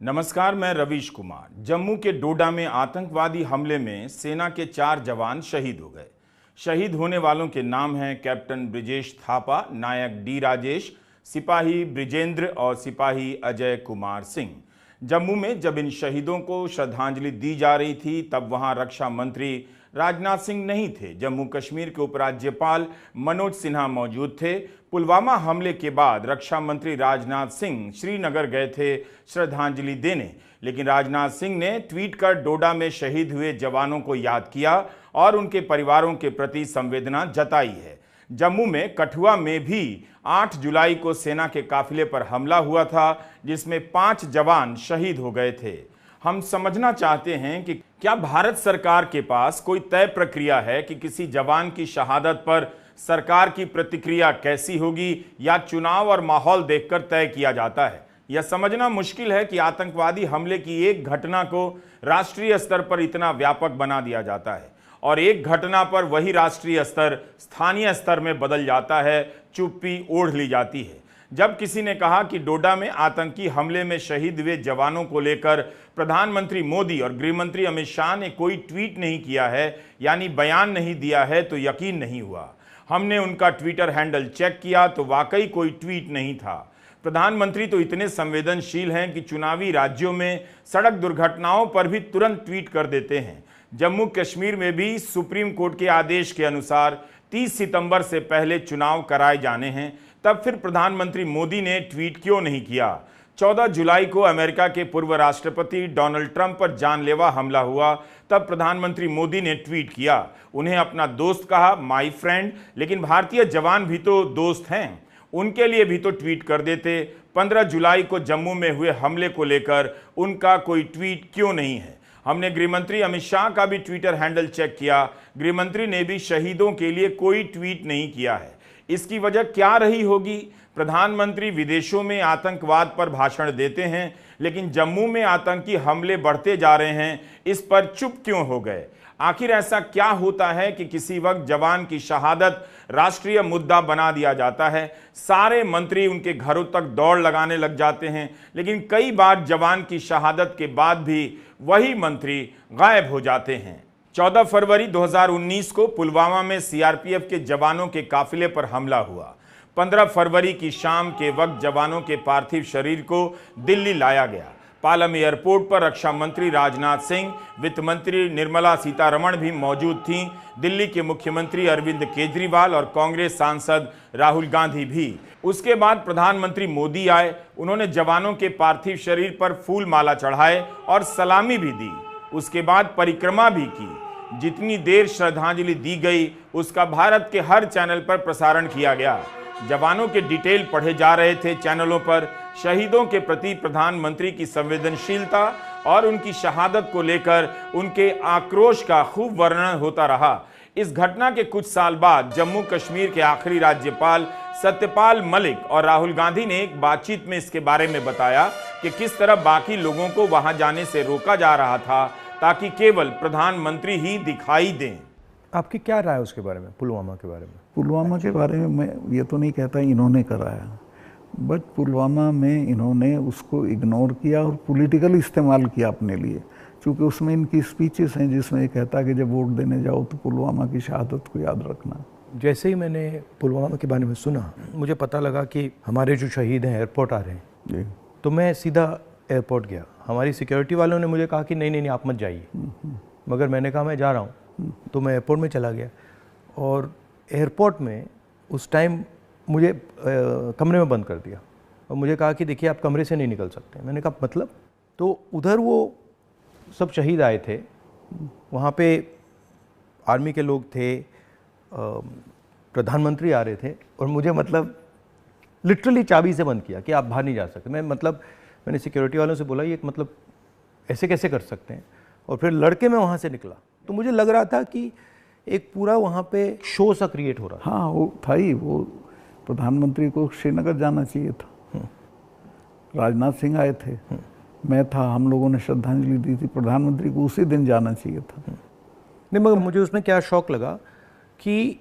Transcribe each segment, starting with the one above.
नमस्कार, मैं रवीश कुमार। जम्मू के डोडा में आतंकवादी हमले में सेना के 4 जवान शहीद हो गए। शहीद होने वालों के नाम हैं कैप्टन ब्रिजेश थापा, नायक डी राजेश, सिपाही ब्रिजेंद्र और सिपाही अजय कुमार सिंह। जम्मू में जब इन शहीदों को श्रद्धांजलि दी जा रही थी तब वहां रक्षा मंत्री राजनाथ सिंह नहीं थे। जम्मू कश्मीर के उपराज्यपाल मनोज सिन्हा मौजूद थे। पुलवामा हमले के बाद रक्षा मंत्री राजनाथ सिंह श्रीनगर गए थे श्रद्धांजलि देने, लेकिन राजनाथ सिंह ने ट्वीट कर डोडा में शहीद हुए जवानों को याद किया और उनके परिवारों के प्रति संवेदना जताई है। जम्मू में कठुआ में भी 8 जुलाई को सेना के काफिले पर हमला हुआ था, जिसमें 5 जवान शहीद हो गए थे। हम समझना चाहते हैं कि क्या भारत सरकार के पास कोई तय प्रक्रिया है कि किसी जवान की शहादत पर सरकार की प्रतिक्रिया कैसी होगी, या चुनाव और माहौल देखकर तय किया जाता है। यह समझना मुश्किल है कि आतंकवादी हमले की एक घटना को राष्ट्रीय स्तर पर इतना व्यापक बना दिया जाता है और एक घटना पर वही राष्ट्रीय स्तर स्थानीय स्तर में बदल जाता है, चुप्पी ओढ़ ली जाती है। जब किसी ने कहा कि डोडा में आतंकी हमले में शहीद हुए जवानों को लेकर प्रधानमंत्री मोदी और गृहमंत्री अमित शाह ने कोई ट्वीट नहीं किया है, यानी बयान नहीं दिया है, तो यकीन नहीं हुआ। हमने उनका ट्विटर हैंडल चेक किया तो वाकई कोई ट्वीट नहीं था। प्रधानमंत्री तो इतने संवेदनशील हैं कि चुनावी राज्यों में सड़क दुर्घटनाओं पर भी तुरंत ट्वीट कर देते हैं। जम्मू कश्मीर में भी सुप्रीम कोर्ट के आदेश के अनुसार 30 सितंबर से पहले चुनाव कराए जाने हैं, तब फिर प्रधानमंत्री मोदी ने ट्वीट क्यों नहीं किया। 14 जुलाई को अमेरिका के पूर्व राष्ट्रपति डोनाल्ड ट्रंप पर जानलेवा हमला हुआ, तब प्रधानमंत्री मोदी ने ट्वीट किया, उन्हें अपना दोस्त कहा, माय फ्रेंड, लेकिन भारतीय जवान भी तो दोस्त हैं, उनके लिए भी तो ट्वीट कर देते। 15 जुलाई को जम्मू में हुए हमले को लेकर उनका कोई ट्वीट क्यों नहीं है। हमने गृहमंत्री अमित शाह का भी ट्विटर हैंडल चेक किया, गृहमंत्री ने भी शहीदों के लिए कोई ट्वीट नहीं किया है। इसकी वजह क्या रही होगी। प्रधानमंत्री विदेशों में आतंकवाद पर भाषण देते हैं, लेकिन जम्मू में आतंकी हमले बढ़ते जा रहे हैं, इस पर चुप क्यों हो गए। आखिर ऐसा क्या होता है कि किसी वक्त जवान की शहादत राष्ट्रीय मुद्दा बना दिया जाता है, सारे मंत्री उनके घरों तक दौड़ लगाने लग जाते हैं, लेकिन कई बार जवान की शहादत के बाद भी वही मंत्री गायब हो जाते हैं। 14 फरवरी 2019 को पुलवामा में सीआरपीएफ के जवानों के काफिले पर हमला हुआ। 15 फरवरी की शाम के वक्त जवानों के पार्थिव शरीर को दिल्ली लाया गया। पालम एयरपोर्ट पर रक्षा मंत्री राजनाथ सिंह, वित्त मंत्री निर्मला सीतारमण भी मौजूद थीं। दिल्ली के मुख्यमंत्री अरविंद केजरीवाल और कांग्रेस सांसद राहुल गांधी भी। उसके बाद प्रधानमंत्री मोदी आए, उन्होंने जवानों के पार्थिव शरीर पर फूल माला चढ़ाए और सलामी भी दी। उसके बाद परिक्रमा भी की। जितनी देर श्रद्धांजलि दी गई उसका भारत के हर चैनल पर प्रसारण किया गया। जवानों के डिटेल पढ़े जा रहे थे चैनलों पर। शहीदों के प्रति प्रधानमंत्री की संवेदनशीलता और उनकी शहादत को लेकर उनके आक्रोश का खूब वर्णन होता रहा। इस घटना के कुछ साल बाद जम्मू कश्मीर के आखिरी राज्यपाल सत्यपाल मलिक और राहुल गांधी ने एक बातचीत में इसके बारे में बताया कि किस तरह बाकी लोगों को वहां जाने से रोका जा रहा था ताकि केवल प्रधानमंत्री ही दिखाई दें। आपकी क्या राय है उसके बारे में, पुलवामा के बारे में? पुलवामा के बारे में मैं ये तो नहीं कहता इन्होंने कराया, बट पुलवामा में इन्होंने उसको इग्नोर किया और पॉलिटिकल इस्तेमाल किया अपने लिए, क्योंकि उसमें इनकी स्पीचेस हैं जिसमें ये कहता है कि जब वोट देने जाओ तो पुलवामा की शहादत को याद रखना। जैसे ही मैंने पुलवामा के बारे में सुना, मुझे पता लगा कि हमारे जो शहीद हैं एयरपोर्ट आ रहे हैं जी, तो मैं सीधा एयरपोर्ट गया। हमारी सिक्योरिटी वालों ने मुझे कहा कि नहीं नहीं नहीं आप मत जाइए, मगर मैंने कहा मैं जा रहा हूँ, तो मैं एयरपोर्ट में चला गया। और एयरपोर्ट में उस टाइम मुझे कमरे में बंद कर दिया और मुझे कहा कि देखिए आप कमरे से नहीं निकल सकते। मैंने कहा मतलब? तो उधर वो सब शहीद आए थे, वहाँ पे आर्मी के लोग थे, प्रधानमंत्री आ रहे थे, और मुझे मतलब लिटरली चाबी से बंद किया कि आप बाहर नहीं जा सकते। मैंने सिक्योरिटी वालों से बोला ये मतलब ऐसे कैसे कर सकते हैं, और फिर लड़के मैं वहाँ से निकला तो मुझे लग रहा था कि एक पूरा वहाँ पे शो सा क्रिएट हो रहा था। हाँ वो था ही, वो प्रधानमंत्री को श्रीनगर जाना चाहिए था, राजनाथ सिंह आए थे, मैं था, हम लोगों ने श्रद्धांजलि दी थी, प्रधानमंत्री को उसी दिन जाना चाहिए था। नहीं मगर मुझे उसमें क्या शौक लगा कि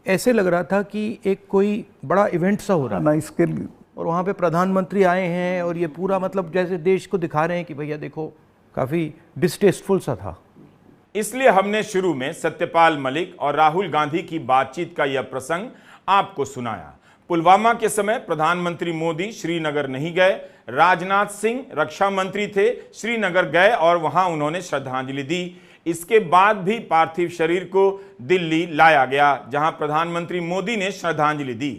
ऐसे लग रहा था कि एक कोई बड़ा इवेंट सा हो रहा है ना, इसके लिए और वहाँ पे प्रधानमंत्री आए हैं और ये पूरा मतलब जैसे देश को दिखा रहे हैं कि भैया देखो, काफ़ी डिस्टेस्टफुल सा था। इसलिए हमने शुरू में सत्यपाल मलिक और राहुल गांधी की बातचीत का यह प्रसंग आपको सुनाया। पुलवामा के समय प्रधानमंत्री मोदी श्रीनगर नहीं गए। राजनाथ सिंह रक्षा मंत्री थे, श्रीनगर गए और वहां उन्होंने श्रद्धांजलि दी। इसके बाद भी पार्थिव शरीर को दिल्ली लाया गया, जहां प्रधानमंत्री मोदी ने श्रद्धांजलि दी।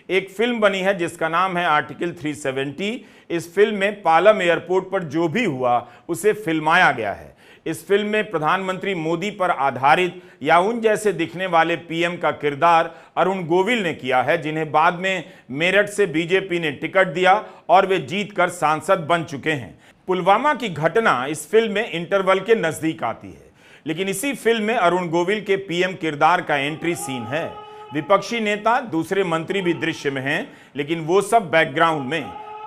एक फिल्म बनी है जिसका नाम है आर्टिकल 370। इस फिल्म में पालम एयरपोर्ट पर जो भी हुआ उसे फिल्माया गया है। इस फिल्म में प्रधानमंत्री मोदी पर आधारित या उन जैसे दिखने वाले पीएम का किरदार अरुण गोविल ने किया है, जिन्हें बाद में मेरठ से बीजेपी ने टिकट दिया और वे जीतकर सांसद बन चुके हैं। पुलवामा की घटना इस फिल्म में इंटरवल के नजदीक आती है, लेकिन इसी फिल्म में अरुण गोविल के पीएम किरदार का एंट्री सीन है। विपक्षी नेता, दूसरे मंत्री भी दृश्य में हैं, लेकिन वो सब बैकग्राउंड में।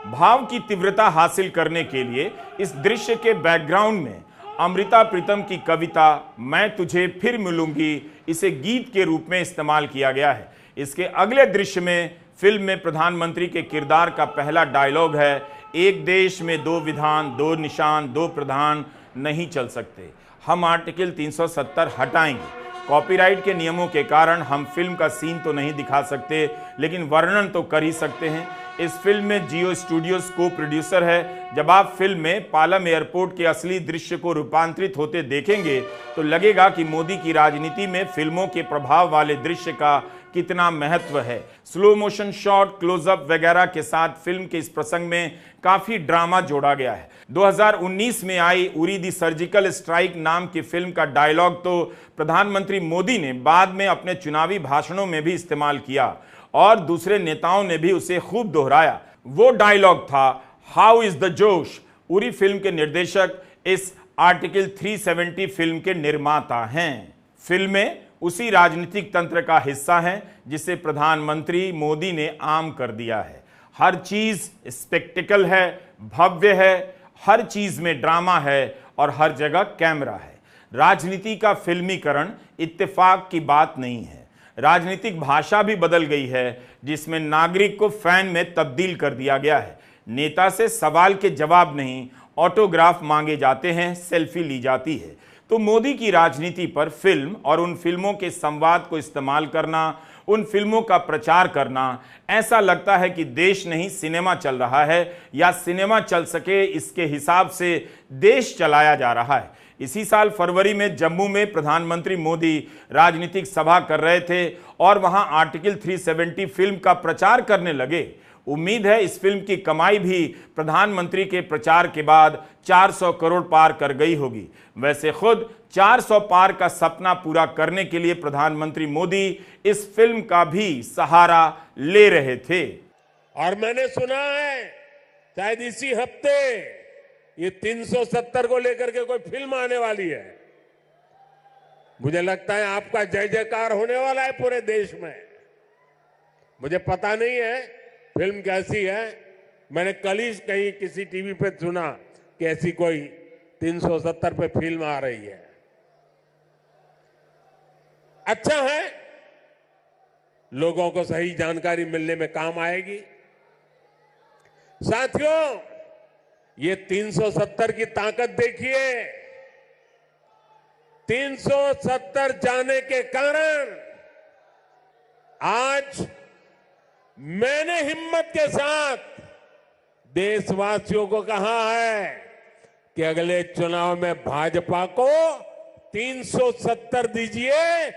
भाव की तीव्रता हासिल करने के लिए इस दृश्य के बैकग्राउंड में अमृता प्रीतम की कविता मैं तुझे फिर मिलूंगी, इसे गीत के रूप में इस्तेमाल किया गया है। इसके अगले दृश्य में फिल्म में प्रधानमंत्री के किरदार का पहला डायलॉग है, एक देश में दो विधान, दो निशान, दो प्रधान नहीं चल सकते। हम आर्टिकल 370 हटाएंगे। कॉपीराइट के नियमों के कारण हम फिल्म का सीन तो नहीं दिखा सकते, लेकिन वर्णन तो कर ही सकते हैं। इस फिल्म में जियो स्टूडियोज को प्रोड्यूसर है। जब आप फिल्म में पालम एयरपोर्ट के असली दृश्य को रूपांतरित होते देखेंगे तो लगेगा कि मोदी की राजनीति में फिल्मों के प्रभाव वाले दृश्य का कितना महत्व है। स्लो मोशन शॉट, क्लोजअप वगैरह के साथ फिल्म के इस प्रसंग में काफी ड्रामा जोड़ा गया है। 2019 में आई उरी दी सर्जिकल स्ट्राइक नाम की फिल्म का डायलॉग तो प्रधानमंत्री मोदी ने बाद में अपने चुनावी भाषणों में भी इस्तेमाल किया और दूसरे नेताओं ने भी उसे खूब दोहराया। वो डायलॉग था, हाउ इज द जोश। उरी फिल्म के निर्देशक इस आर्टिकल 370 फिल्म के निर्माता हैं। फिल्में उसी राजनीतिक तंत्र का हिस्सा हैं जिसे प्रधानमंत्री मोदी ने आम कर दिया है। हर चीज स्पेक्टिकल है, भव्य है, हर चीज में ड्रामा है और हर जगह कैमरा है। राजनीति का फिल्मीकरण इत्तेफाक की बात नहीं है। राजनीतिक भाषा भी बदल गई है, जिसमें नागरिक को फैन में तब्दील कर दिया गया है। नेता से सवाल के जवाब नहीं, ऑटोग्राफ मांगे जाते हैं, सेल्फी ली जाती है। तो मोदी की राजनीति पर फिल्म और उन फिल्मों के संवाद को इस्तेमाल करना, उन फिल्मों का प्रचार करना, ऐसा लगता है कि देश नहीं सिनेमा चल रहा है, या सिनेमा चल सके इसके हिसाब से देश चलाया जा रहा है। इसी साल फरवरी में जम्मू में प्रधानमंत्री मोदी राजनीतिक सभा कर रहे थे और वहां आर्टिकल 370 फिल्म का प्रचार करने लगे। उम्मीद है इस फिल्म की कमाई भी प्रधानमंत्री के प्रचार के बाद 400 करोड़ पार कर गई होगी। वैसे खुद 400 पार का सपना पूरा करने के लिए प्रधानमंत्री मोदी इस फिल्म का भी सहारा ले रहे थे। और मैंने सुना है शायद इसी हफ्ते ये 370 को लेकर के कोई फिल्म आने वाली है। मुझे लगता है आपका जय जयकार होने वाला है पूरे देश में। मुझे पता नहीं है फिल्म कैसी है। मैंने कल ही कहीं किसी टीवी पे सुना कि ऐसी कोई 370 पे फिल्म आ रही है। अच्छा है, लोगों को सही जानकारी मिलने में काम आएगी। साथियों, ये 370 की ताकत देखिए। 370 जाने के कारण आज मैंने हिम्मत के साथ देशवासियों को कहा है कि अगले चुनाव में भाजपा को 370 दीजिए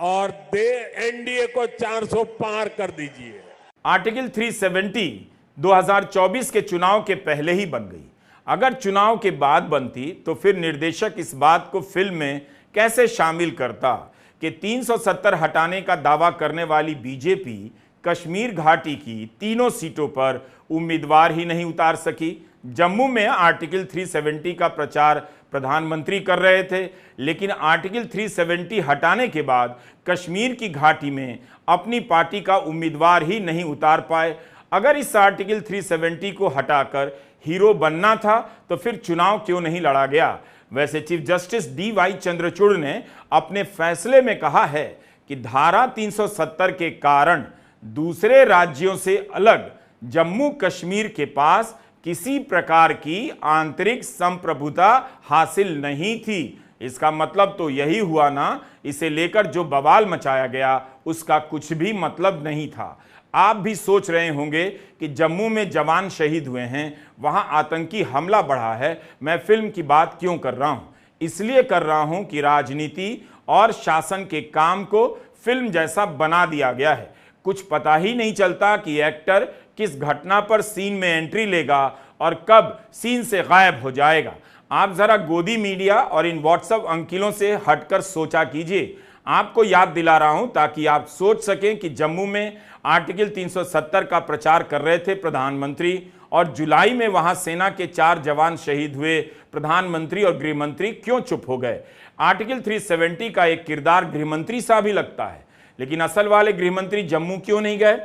और एनडीए को 400 पार कर दीजिए। आर्टिकल 370 2024 के चुनाव के पहले ही बन गई। अगर चुनाव के बाद बनती तो फिर निर्देशक इस बात को फिल्म में कैसे शामिल करता कि 370 हटाने का दावा करने वाली बीजेपी कश्मीर घाटी की तीनों सीटों पर उम्मीदवार ही नहीं उतार सकी। जम्मू में आर्टिकल 370 का प्रचार प्रधानमंत्री कर रहे थे, लेकिन आर्टिकल 370 हटाने के बाद कश्मीर की घाटी में अपनी पार्टी का उम्मीदवार ही नहीं उतार पाए। अगर इस आर्टिकल 370 को हटाकर हीरो बनना था तो फिर चुनाव क्यों नहीं लड़ा गया। वैसे चीफ जस्टिस DY चंद्रचूड़ ने अपने फैसले में कहा है कि धारा 370 के कारण दूसरे राज्यों से अलग जम्मू कश्मीर के पास किसी प्रकार की आंतरिक संप्रभुता हासिल नहीं थी। इसका मतलब तो यही हुआ ना, इसे लेकर जो बवाल मचाया गया उसका कुछ भी मतलब नहीं था। आप भी सोच रहे होंगे कि जम्मू में जवान शहीद हुए हैं, वहां आतंकी हमला बढ़ा है, मैं फिल्म की बात क्यों कर रहा हूं? इसलिए कर रहा हूं कि राजनीति और शासन के काम को फिल्म जैसा बना दिया गया है। कुछ पता ही नहीं चलता कि एक्टर किस घटना पर सीन में एंट्री लेगा और कब सीन से गायब हो जाएगा। आप जरा गोदी मीडिया और इन व्हाट्सएप अंकिलों से हटकर सोचा कीजिए। आपको याद दिला रहा हूं ताकि आप सोच सकें कि जम्मू में आर्टिकल 370 का प्रचार कर रहे थे प्रधानमंत्री, और जुलाई में वहां सेना के 4 जवान शहीद हुए, प्रधानमंत्री और गृहमंत्री क्यों चुप हो गए? आर्टिकल 370 का एक किरदार गृहमंत्री सा भी लगता है, लेकिन असल वाले गृहमंत्री जम्मू क्यों नहीं गए?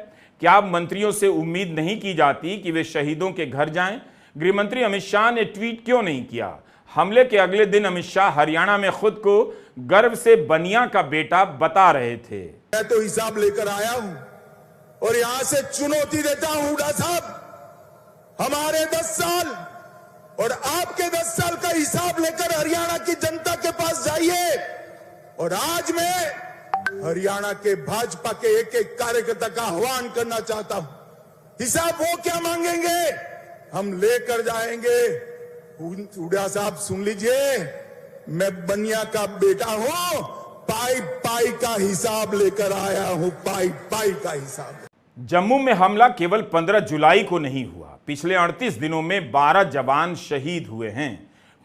क्या मंत्रियों से उम्मीद नहीं की जाती कि वे शहीदों के घर जाएं? गृहमंत्री अमित शाह ने ट्वीट क्यों नहीं किया? हमले के अगले दिन अमित शाह हरियाणा में खुद को गर्व से बनिया का बेटा बता रहे थे। मैं तो हिसाब लेकर आया हूं और यहां से चुनौती देता हूं हुड्डा साहब, हमारे 10 साल और आपके 10 साल का हिसाब लेकर हरियाणा की जनता के पास जाइए। और आज मैं हरियाणा के भाजपा के एक एक कार्यकर्ता का आह्वान करना चाहता हूं, हिसाब वो क्या मांगेंगे हम लेकर जाएंगे। हुड्डा साहब सुन लीजिए, मैं बनिया का बेटा हूं, पाई पाई का हिसाब लेकर आया हूं, पाई पाई का हिसाब। जम्मू में हमला केवल 15 जुलाई को नहीं हुआ, पिछले 38 दिनों में 12 जवान शहीद हुए हैं।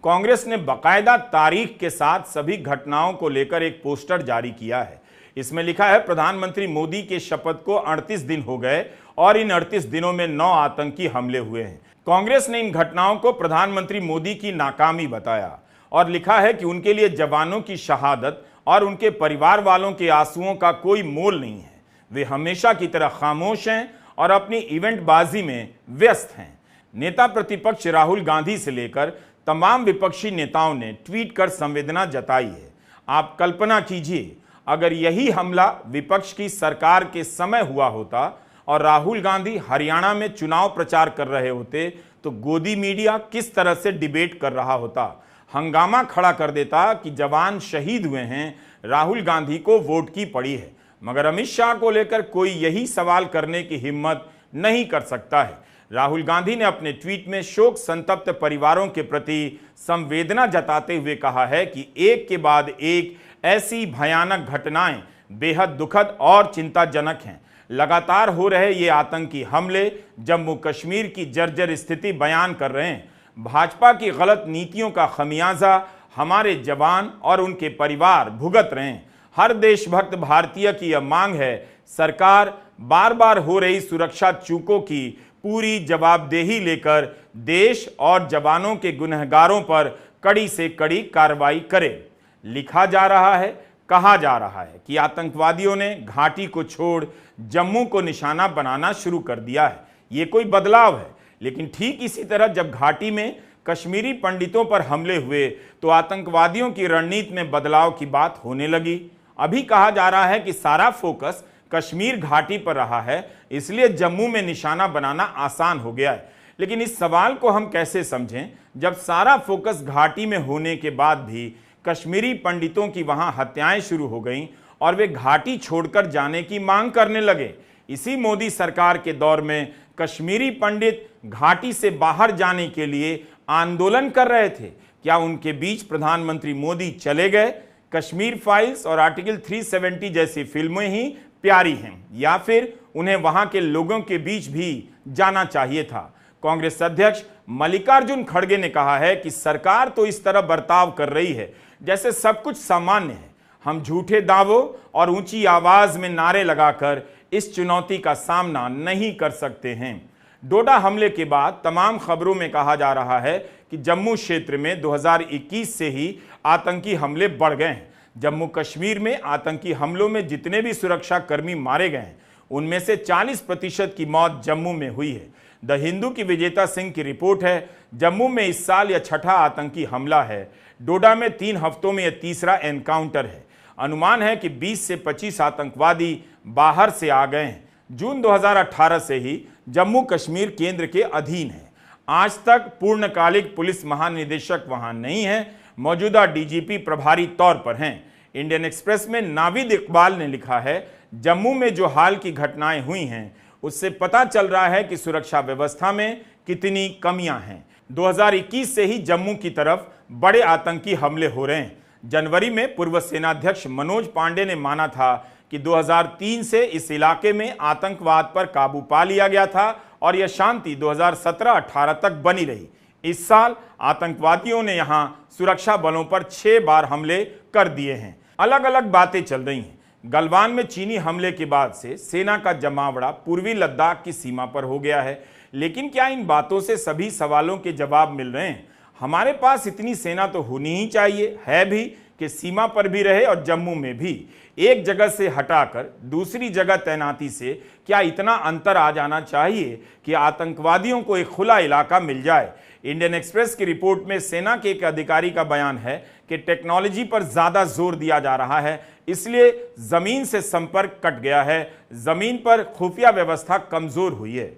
कांग्रेस ने बाकायदा तारीख के साथ सभी घटनाओं को लेकर एक पोस्टर जारी किया है। इसमें लिखा है, प्रधानमंत्री मोदी के शपथ को 38 दिन हो गए और इन 38 दिनों में 9 आतंकी हमले हुए हैं। कांग्रेस ने इन घटनाओं को प्रधानमंत्री मोदी की नाकामी बताया और लिखा है कि उनके लिए जवानों की शहादत और उनके परिवार वालों के आंसुओं का कोई मोल नहीं है। वे हमेशा की तरह खामोश हैं और अपनी इवेंट बाजी में व्यस्त हैं। नेता प्रतिपक्ष राहुल गांधी से लेकर तमाम विपक्षी नेताओं ने ट्वीट कर संवेदना जताई है। आप कल्पना कीजिए, अगर यही हमला विपक्ष की सरकार के समय हुआ होता और राहुल गांधी हरियाणा में चुनाव प्रचार कर रहे होते तो गोदी मीडिया किस तरह से डिबेट कर रहा होता। हंगामा खड़ा कर देता कि जवान शहीद हुए हैं, राहुल गांधी को वोट की पड़ी है। मगर अमित शाह को लेकर कोई यही सवाल करने की हिम्मत नहीं कर सकता है। राहुल गांधी ने अपने ट्वीट में शोक संतप्त परिवारों के प्रति संवेदना जताते हुए कहा है कि एक के बाद एक ऐसी भयानक घटनाएं बेहद दुखद और चिंताजनक हैं। लगातार हो रहे ये आतंकी हमले जम्मू कश्मीर की जर्जर स्थिति बयान कर रहे हैं। भाजपा की गलत नीतियों का खमियाजा हमारे जवान और उनके परिवार भुगत रहे हैं। हर देशभक्त भारतीय की यह मांग है, सरकार बार बार हो रही सुरक्षा चूकों की पूरी जवाबदेही लेकर देश और जवानों के गुनहगारों पर कड़ी से कड़ी कार्रवाई करे। लिखा जा रहा है, कहा जा रहा है कि आतंकवादियों ने घाटी को छोड़ जम्मू को निशाना बनाना शुरू कर दिया है। ये कोई बदलाव है, लेकिन ठीक इसी तरह जब घाटी में कश्मीरी पंडितों पर हमले हुए तो आतंकवादियों की रणनीति में बदलाव की बात होने लगी। अभी कहा जा रहा है कि सारा फोकस कश्मीर घाटी पर रहा है, इसलिए जम्मू में निशाना बनाना आसान हो गया है। लेकिन इस सवाल को हम कैसे समझें जब सारा फोकस घाटी में होने के बाद भी कश्मीरी पंडितों की वहां हत्याएं शुरू हो गईं और वे घाटी छोड़कर जाने की मांग करने लगे। इसी मोदी सरकार के दौर में कश्मीरी पंडित घाटी से बाहर जाने के लिए आंदोलन कर रहे थे। क्या उनके बीच प्रधानमंत्री मोदी चले गए? कश्मीर फाइल्स और आर्टिकल 370 जैसी फिल्में ही प्यारी हैं, या फिर उन्हें वहां के लोगों के बीच भी जाना चाहिए था? कांग्रेस अध्यक्ष मल्लिकार्जुन खड़गे ने कहा है कि सरकार तो इस तरह बर्ताव कर रही है जैसे सब कुछ सामान्य है। हम झूठे दावों और ऊंची आवाज में नारे लगाकर इस चुनौती का सामना नहीं कर सकते हैं। डोडा हमले के बाद तमाम खबरों में कहा जा रहा है कि जम्मू क्षेत्र में 2021 से ही आतंकी हमले बढ़ गए हैं। जम्मू कश्मीर में आतंकी हमलों में जितने भी सुरक्षा कर्मी मारे गए हैं उनमें से 40% की मौत जम्मू में हुई है। द हिंदू की विजेता सिंह की रिपोर्ट है, जम्मू में इस साल यह छठा आतंकी हमला है। डोडा में 3 हफ्तों में यह तीसरा एनकाउंटर है। अनुमान है कि 20 से 25 आतंकवादी बाहर से आ गए हैं। जून 2018 से ही जम्मू कश्मीर केंद्र के अधीन है। आज तक पूर्णकालिक पुलिस महानिदेशक वहां नहीं है, मौजूदा डीजीपी प्रभारी तौर पर हैं। इंडियन एक्सप्रेस में नाविद इकबाल ने लिखा है, जम्मू में जो हाल की घटनाएं हुई हैं उससे पता चल रहा है कि सुरक्षा व्यवस्था में कितनी कमियां हैं। 2021 से ही जम्मू की तरफ बड़े आतंकी हमले हो रहे हैं। जनवरी में पूर्व सेनाध्यक्ष मनोज पांडे ने माना था कि 2003 से इस इलाके में आतंकवाद पर काबू पा लिया गया था और यह शांति 2017-18 तक बनी रही। इस साल आतंकवादियों ने यहां सुरक्षा बलों पर 6 बार हमले कर दिए हैं। अलग अलग बातें चल रही हैं। गलवान में चीनी हमले के बाद से सेना का जमावड़ा पूर्वी लद्दाख की सीमा पर हो गया है। लेकिन क्या इन बातों से सभी सवालों के जवाब मिल रहे हैं? हमारे पास इतनी सेना तो होनी ही चाहिए, है भी, कि सीमा पर भी रहे और जम्मू में भी। एक जगह से हटाकर दूसरी जगह तैनाती से क्या इतना अंतर आ जाना चाहिए कि आतंकवादियों को एक खुला इलाका मिल जाए? इंडियन एक्सप्रेस की रिपोर्ट में सेना के एक अधिकारी का बयान है कि टेक्नोलॉजी पर ज्यादा जोर दिया जा रहा है, इसलिए जमीन से संपर्क कट गया है, जमीन पर खुफिया व्यवस्था कमजोर हुई है।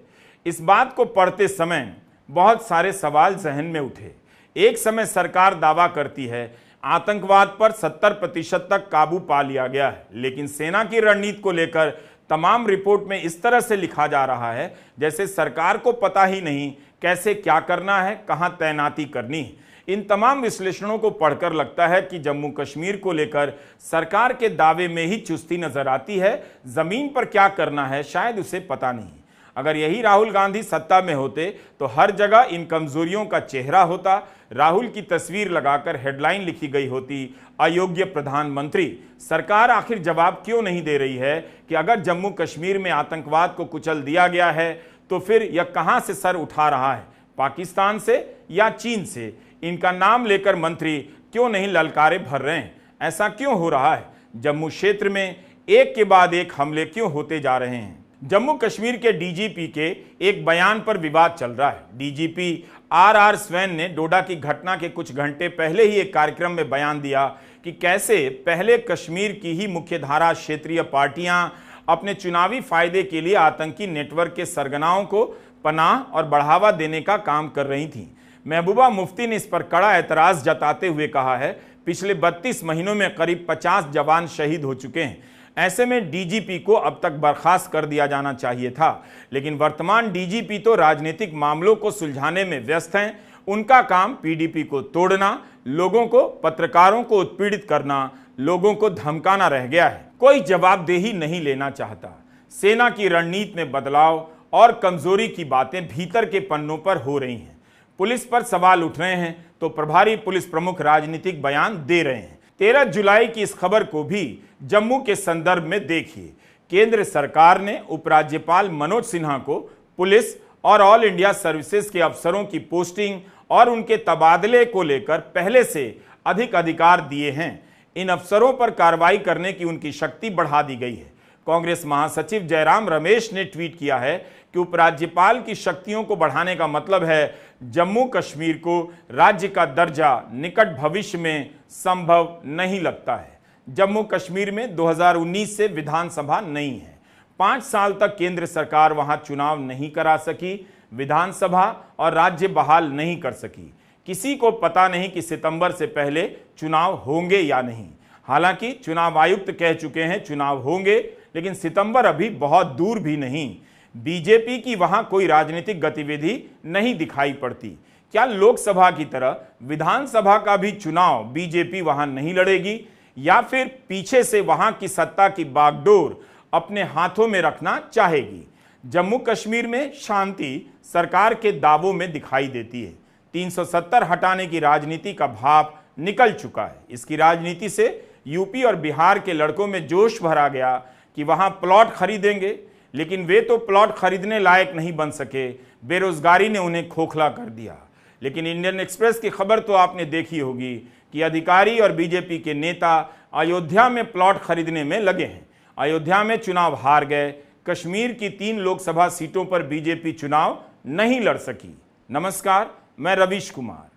इस बात को पढ़ते समय बहुत सारे सवाल जहन में उठे। एक समय सरकार दावा करती है आतंकवाद पर 70% तक काबू पा लिया गया है, लेकिन सेना की रणनीति को लेकर तमाम रिपोर्ट में इस तरह से लिखा जा रहा है जैसे सरकार को पता ही नहीं कैसे क्या करना है, कहां तैनाती करनी है। इन तमाम विश्लेषणों को पढ़कर लगता है कि जम्मू कश्मीर को लेकर सरकार के दावे में ही चुस्ती नजर आती है, जमीन पर क्या करना है शायद उसे पता नहीं। अगर यही राहुल गांधी सत्ता में होते तो हर जगह इन कमजोरियों का चेहरा होता। राहुल की तस्वीर लगाकर हेडलाइन लिखी गई होती, अयोग्य प्रधानमंत्री। सरकार आखिर जवाब क्यों नहीं दे रही है कि अगर जम्मू कश्मीर में आतंकवाद को कुचल दिया गया है तो फिर यह कहां से सर उठा रहा है, पाकिस्तान से या चीन से? इनका नाम लेकर मंत्री क्यों नहीं ललकारे भर रहे हैं? ऐसा क्यों हो रहा है? जम्मू क्षेत्र में एक के बाद एक हमले क्यों होते जा रहे हैं? जम्मू कश्मीर के डीजीपी के एक बयान पर विवाद चल रहा है। डीजीपी आर स्वैन ने डोडा की घटना के कुछ घंटे पहले ही एक कार्यक्रम में बयान दिया कि कैसे पहले कश्मीर की ही मुख्यधारा क्षेत्रीय पार्टियां अपने चुनावी फायदे के लिए आतंकी नेटवर्क के सरगनाओं को पनाह और बढ़ावा देने का काम कर रही थी। महबूबा मुफ्ती ने इस पर कड़ा एतराज जताते हुए कहा है, पिछले 32 महीनों में करीब 50 जवान शहीद हो चुके हैं। ऐसे में डीजीपी को अब तक बर्खास्त कर दिया जाना चाहिए था, लेकिन वर्तमान डीजीपी तो राजनीतिक मामलों को सुलझाने में व्यस्त हैं। उनका काम पीडीपी को तोड़ना, लोगों को, पत्रकारों को उत्पीड़ित करना, लोगों को धमकाना रह गया है। कोई जवाबदेही नहीं लेना चाहता। सेना की रणनीति में बदलाव और कमजोरी की बातें भीतर के पन्नों पर हो रही हैं। पुलिस पर सवाल उठ रहे हैं तो प्रभारी पुलिस प्रमुख राजनीतिक बयान दे रहे हैं। 13 जुलाई की इस खबर को भी जम्मू के संदर्भ में देखिए। केंद्र सरकार ने उपराज्यपाल मनोज सिन्हा को पुलिस और ऑल इंडिया सर्विसेज के अफसरों की पोस्टिंग और उनके तबादले को लेकर पहले से अधिक अधिकार दिए हैं। इन अफसरों पर कार्रवाई करने की उनकी शक्ति बढ़ा दी गई है। कांग्रेस महासचिव जयराम रमेश ने ट्वीट किया है कि उपराज्यपाल की शक्तियों को बढ़ाने का मतलब है जम्मू कश्मीर को राज्य का दर्जा निकट भविष्य में संभव नहीं लगता है। जम्मू कश्मीर में 2019 से विधानसभा नहीं है। 5 साल तक केंद्र सरकार वहां चुनाव नहीं करा सकी, विधानसभा और राज्य बहाल नहीं कर सकी। किसी को पता नहीं कि सितंबर से पहले चुनाव होंगे या नहीं। हालांकि चुनाव आयुक्त कह चुके हैं चुनाव होंगे, लेकिन सितंबर अभी बहुत दूर भी नहीं। बीजेपी की वहां कोई राजनीतिक गतिविधि नहीं दिखाई पड़ती। क्या लोकसभा की तरह विधानसभा का भी चुनाव बीजेपी वहां नहीं लड़ेगी, या फिर पीछे से वहां की सत्ता की बागडोर अपने हाथों में रखना चाहेगी? जम्मू कश्मीर में शांति सरकार के दावों में दिखाई देती है। 370 हटाने की राजनीति का भाव निकल चुका है। इसकी राजनीति से यूपी और बिहार के लड़कों में जोश भरा गया कि वहां प्लॉट खरीदेंगे, लेकिन वे तो प्लॉट खरीदने लायक नहीं बन सके। बेरोजगारी ने उन्हें खोखला कर दिया। लेकिन इंडियन एक्सप्रेस की खबर तो आपने देखी होगी कि अधिकारी और बीजेपी के नेता अयोध्या में प्लॉट खरीदने में लगे हैं। अयोध्या में चुनाव हार गए। कश्मीर की 3 लोकसभा सीटों पर बीजेपी चुनाव नहीं लड़ सकी। नमस्कार, मैं रवीश कुमार।